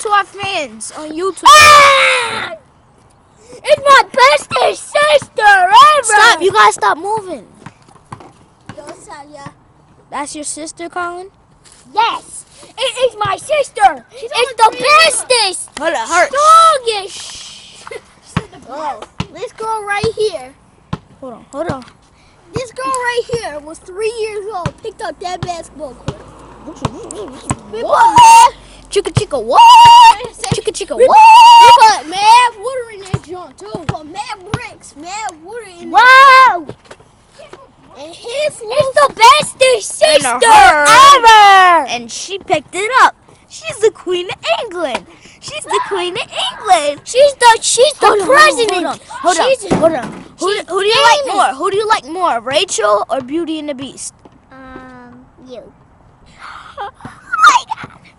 to our fans on YouTube. Ah! It's my bestest sister ever. Stop! You gotta stop moving. Yo, Salia. That's your sister, Colin? Yes, it is my sister. It's the bestest. Hold on, hurt. Strongest. Oh, this girl right here. Hold on. This girl right here was 3 years old. Picked up that basketball court. What? Chicka, what? Chicka, We what? put mad water in that joint too. We put mad bricks, mad water in Wow! And his It's the bestest sister ever! And she picked it up. She's the Queen of England. She's the Queen of England. She's the president. Hold on. Who do you like more? Who do you like more, Rachel or Beauty and the Beast? You.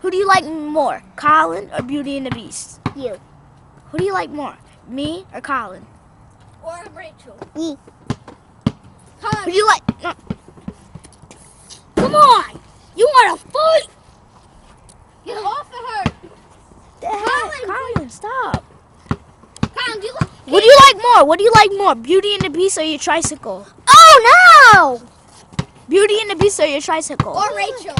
Who do you like more, Colin or Beauty and the Beast? You. Who do you like more, me or Colin? Or Rachel. Me. Who do you like? No. Come on. You want to fight? Get off of her. Colin, stop. Colin, do you like? What do you like more? What do you like more, Beauty and the Beast or your tricycle? Oh no! Beauty and the Beast or your tricycle? Or Rachel.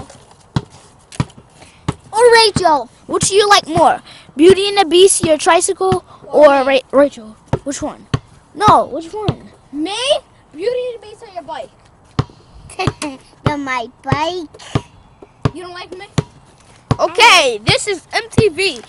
Or Rachel. Which do you like more, Beauty and the Beast, your tricycle, or Rachel? Which one? No, which one? Me? Beauty and the Beast or your bike? My bike. You don't like me? Okay, this is MTV.